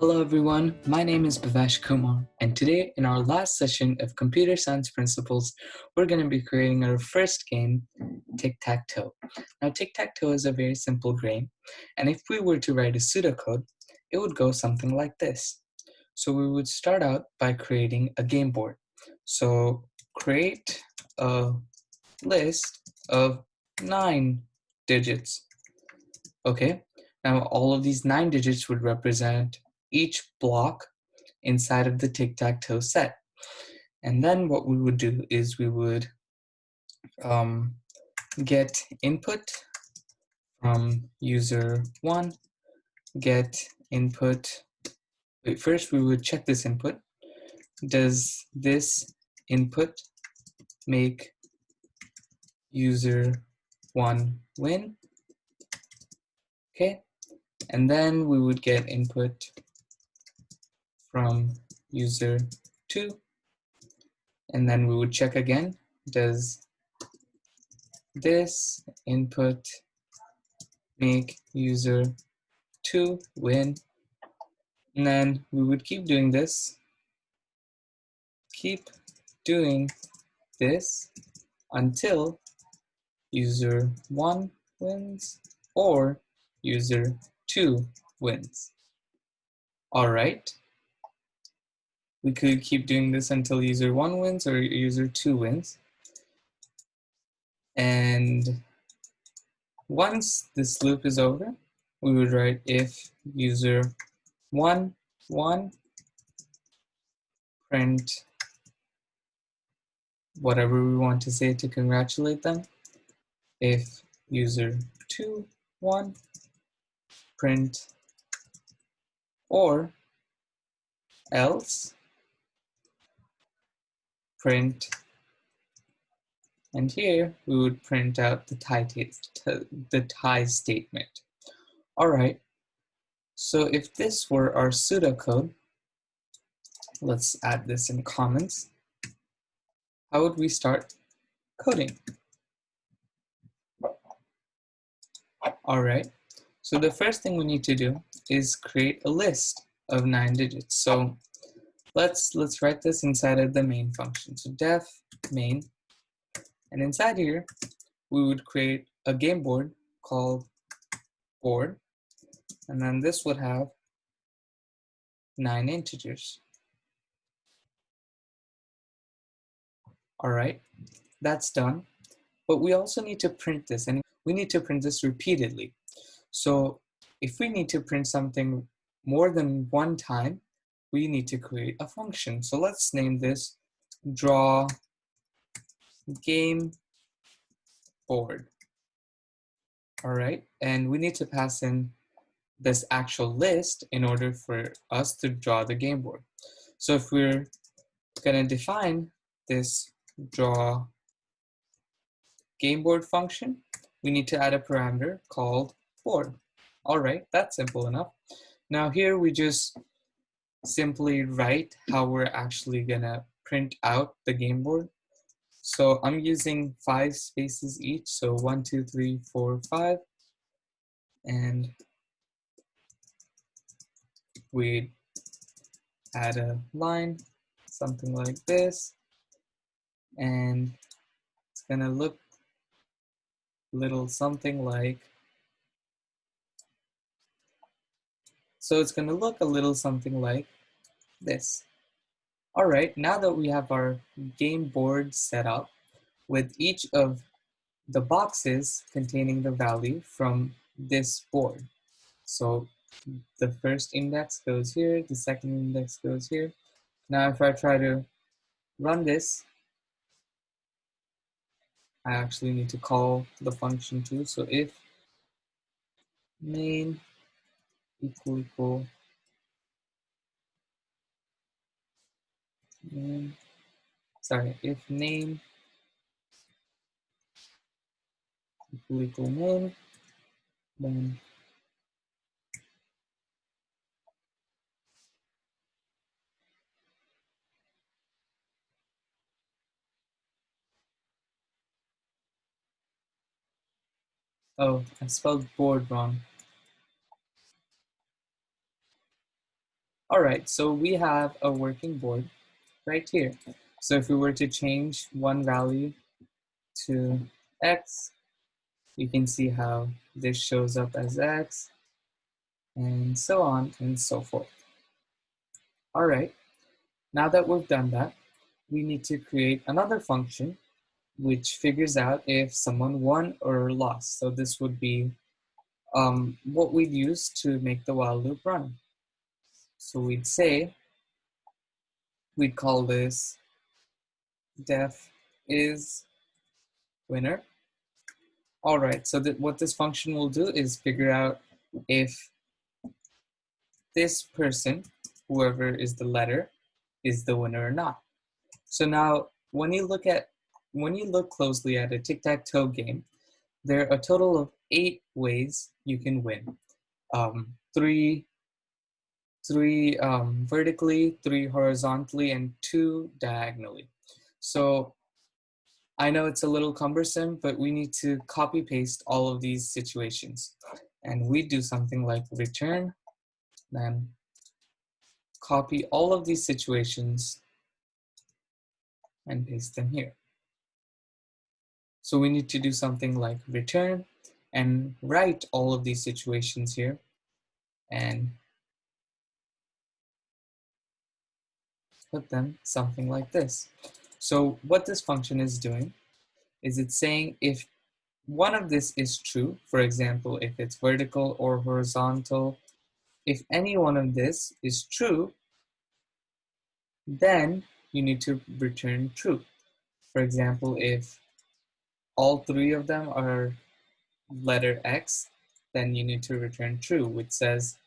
Hello everyone, my name is Bhavesh Kumar, and today in our last session of Computer Science Principles, we're going to be creating our first game, TicTacToe. Now TicTacToe is a very simple game, and if we were to write a pseudocode, it would go something like this. So we would start out by creating a game board. So create a list of 9 digits. Okay, now all of these 9 digits would represent each block inside of the tic-tac-toe set. And then what we would do is we would get input from user 1, get input. First we would check this input. Does this input make user 1 win? Okay, and then we would get input from user 2, and then we would check again, does this input make user 2 win? And then we would keep doing this until user 1 wins or user 2 wins. Alright, we could keep doing this until user 1 wins or user 2 wins. And once this loop is over, we would write if user 1 won, print whatever we want to say to congratulate them. If user 2 won, print or else print, and here we would print out the tie statement. Alright, so if this were our pseudocode, let's add this in comments. How would we start coding? Alright, so the first thing we need to do is create a list of 9 digits. So let's write this inside of the main function. So def main, and inside here we would create a game board called board, and then this would have 9 integers. Alright, that's done. But we also need to print this, and we need to print this repeatedly. So if we need to print something more than one time, we need to create a function. So let's name this draw game board. Alright, and we need to pass in this actual list in order for us to draw the game board. So if we're going to define this draw game board function, we need to add a parameter called board. Alright, that's simple enough. Now here we just simply write how we're actually gonna print out the game board. So I'm using 5 spaces each, so 1, 2, 3, 4, 5, and we add a line, something like this, and it's gonna look little something like, so it's gonna look a little something like this. Alright, now that we have our game board set up with each of the boxes containing the value from this board. So the first index goes here, the second index goes here. Now if I try to run this, I actually need to call the function too. So if main equal name, if name equal name, then oh, I spelled board wrong. All right, so we have a working board right here. So if we were to change one value to x, you can see how this shows up as x, and so on and so forth. All right, now that we've done that, we need to create another function which figures out if someone won or lost. So this would be what we'd use to make the while loop run. So we'd call this def is winner. All right, so what this function will do is figure out if this person, whoever is the letter, is the winner or not. So now, when you look closely at a tic-tac-toe game, there are a total of 8 ways you can win. Three vertically, 3 horizontally, and 2 diagonally. So I know it's a little cumbersome, but we need to copy paste all of these situations. And we do something like return, then copy all of these situations and paste them here. So we need to do something like return and write all of these situations here and put them something like this. So what this function is doing is it's saying if one of this is true, for example, if it's vertical or horizontal, if any one of this is true, then you need to return true. For example, if all 3 of them are letter X, then you need to return true, which says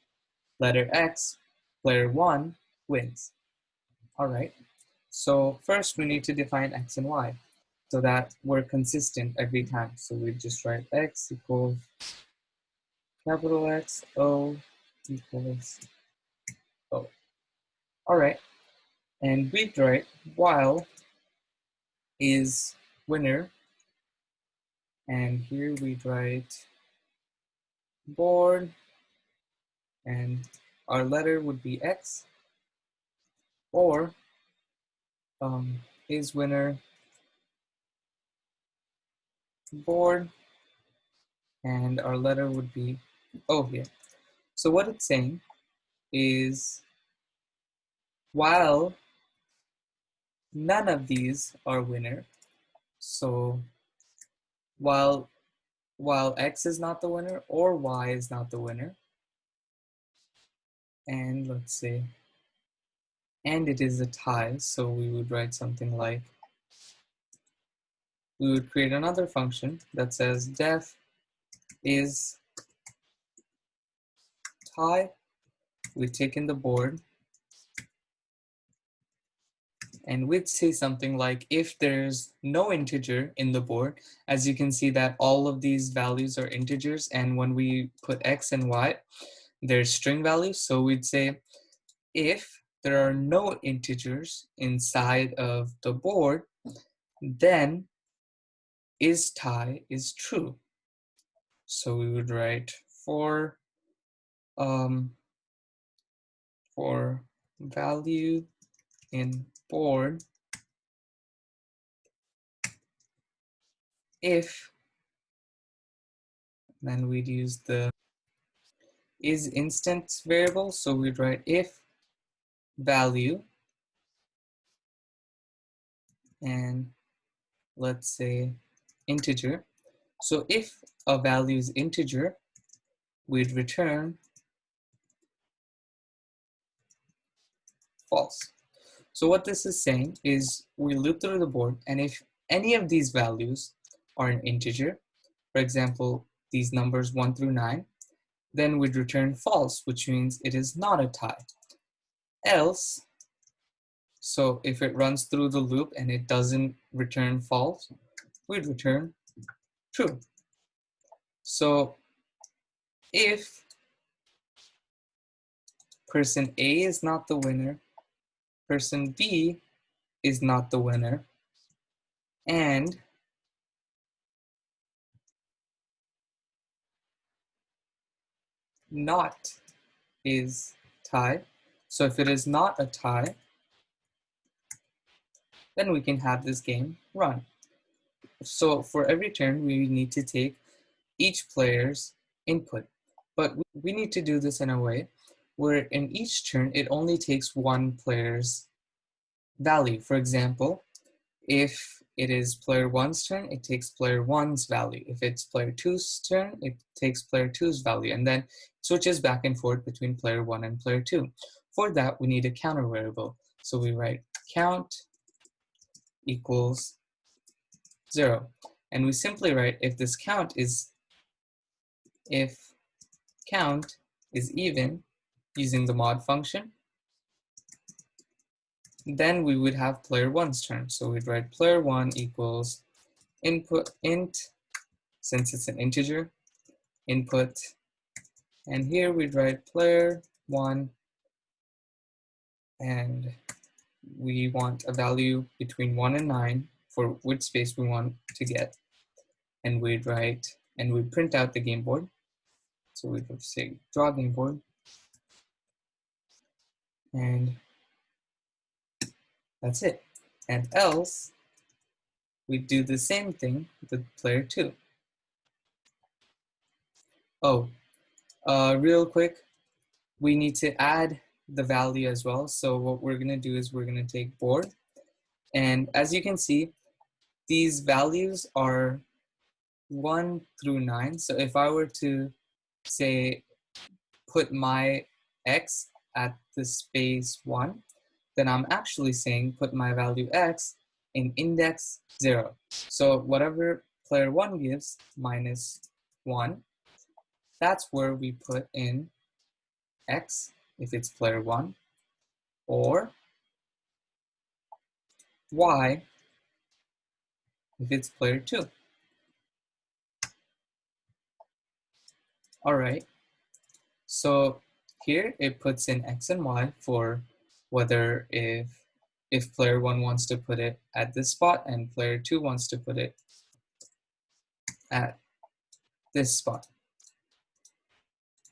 letter X, player 1 wins. All right, so first we need to define X and Y so that we're consistent every time. So we just write X equals capital X, O equals O. All right, and we write while is winner, and here we write board, and our letter would be X, or is winner board, and our letter would be O here. So what it's saying is while none of these are winner, so while X is not the winner or Y is not the winner, and let's say, and it is a tie, so we would write something like, we would create another function that says def is tie. We've taken the board, and we'd say something like if there's no integer in the board, as you can see that all of these values are integers, and when we put X and Y, they're string values. So we'd say if there are no integers inside of the board, then is tie is true. So we would write for value in board if, then we'd use the is instance variable, so we'd write if value, and let's say integer. So if a value is integer, we'd return false. So what this is saying is we loop through the board, and if any of these values are an integer, for example, these numbers 1 through 9, then we'd return false, which means it is not a tie. Else, so if it runs through the loop and it doesn't return false, we'd return true. So if person A is not the winner, person B is not the winner, and not is tie. So if it is not a tie, then we can have this game run. So for every turn, we need to take each player's input. But we need to do this in a way where in each turn, it only takes one player's value. For example, if it is player one's turn, it takes player one's value. If it's player two's turn, it takes player two's value, and then switches back and forth between player one and player two. For that, we need a counter variable. So we write count equals 0. And we simply write if count is even using the mod function, then we would have player one's turn. So we'd write player one equals input int, since it's an integer, input, and here we'd write player one, and we want a value between 1 and 9 for which space we want to get. And we'd print out the game board. So we would say draw game board, and that's it. And else, we do the same thing with player 2. Oh, real quick, we need to add the value as well. So what we're gonna do is we're gonna take board, and as you can see, these values are 1 through 9. So if I were to say put my x at the space 1, then I'm actually saying put my value x in index 0. So whatever player 1 gives minus 1, that's where we put in x if it's player 1, or y if it's player 2. All right, so here it puts in x and y for whether if player 1 wants to put it at this spot and player 2 wants to put it at this spot.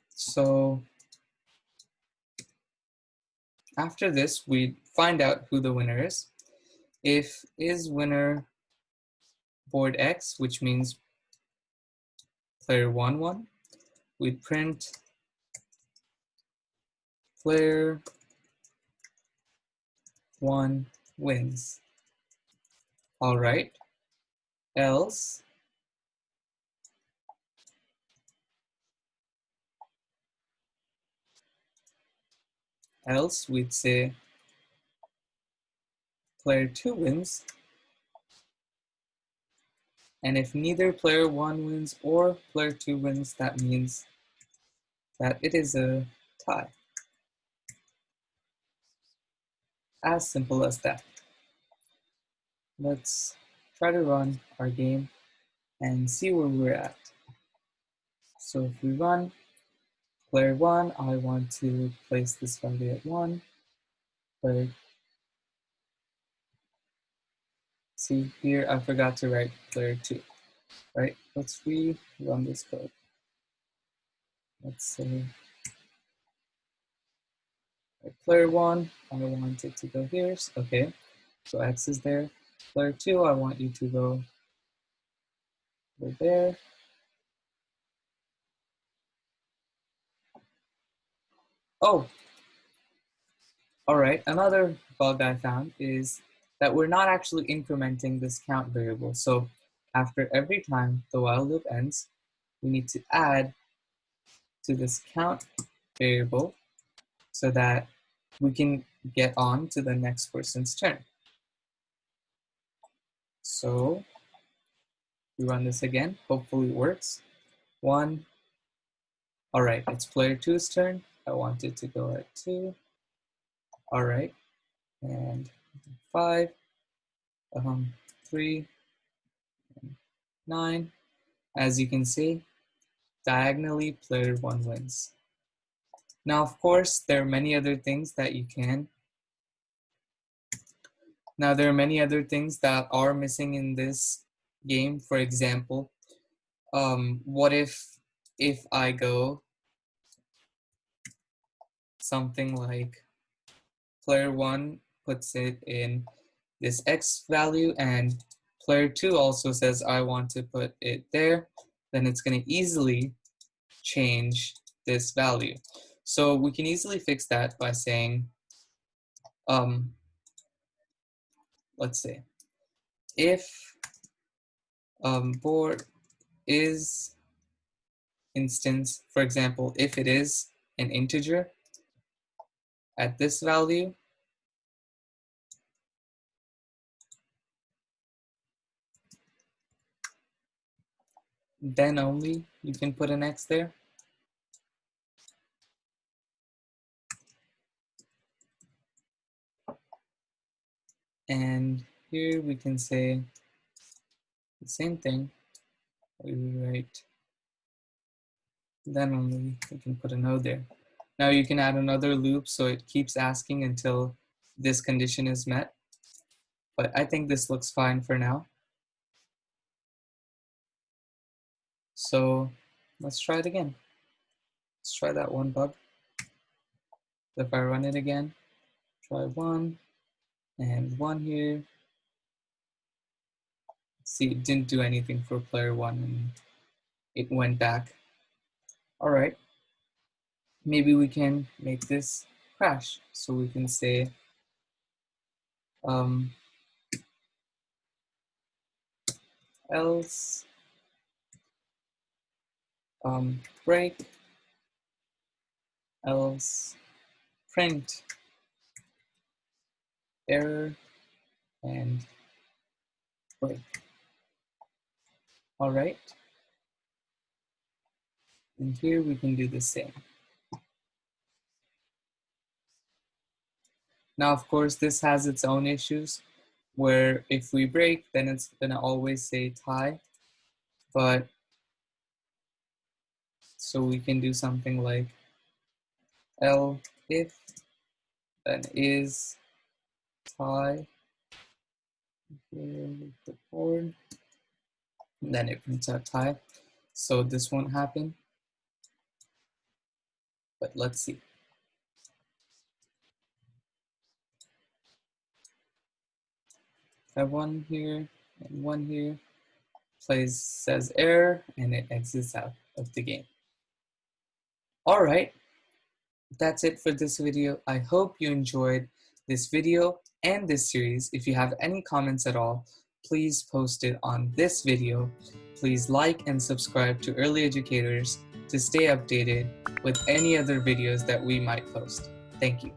So after this, we find out who the winner is. If is winner board X, which means player 1 won, we print player 1 wins. All right, else we'd say player 2 wins, and if neither player 1 wins or player 2 wins, that means that it is a tie. As simple as that. Let's try to run our game and see where we're at. So if we run player 1, I want to place this value at 1. But see here, I forgot to write player 2, right? Let's rerun this code. Let's say player 1, I want it to go here. Okay, so X is there. Player 2, I want you to go over there. Oh, all right. Another bug I found is that we're not actually incrementing this count variable. So after every time the while loop ends, we need to add to this count variable so that we can get on to the next person's turn. So we run this again, hopefully it works. 1, all right, it's player 2's turn. I want it to go at 2. All right, and 5, 3, 9. As you can see, diagonally, player 1 wins. Now, of course, there are many other things that you can. Now, there are many other things that are missing in this game. For example, what if I go something like player 1 puts it in this X value and player 2 also says I want to put it there, then it's going to easily change this value. So we can easily fix that by saying, let's say, if board is instance, for example, if it is an integer at this value, then only you can put an X there. And here we can say the same thing. We write, then only we can put a no there. Now you can add another loop so it keeps asking until this condition is met. But I think this looks fine for now. So let's try it again. Let's try that one bug. If I run it again, try 1 and 1 here. See, it didn't do anything for player 1 and it went back. All right, maybe we can make this crash. So we can say else break, else print error and break. All right, and here we can do the same. Now, of course, this has its own issues where if we break, then it's gonna always say tie, but so we can do something like if then is tie, here with the board, and then it prints out tie. So this won't happen, but let's see. I have 1 here and 1 here, says error, and it exits out of the game. All right, that's it for this video. I hope you enjoyed this video and this series. If you have any comments at all, please post it on this video. Please like and subscribe to Early Educators to stay updated with any other videos that we might post. Thank you.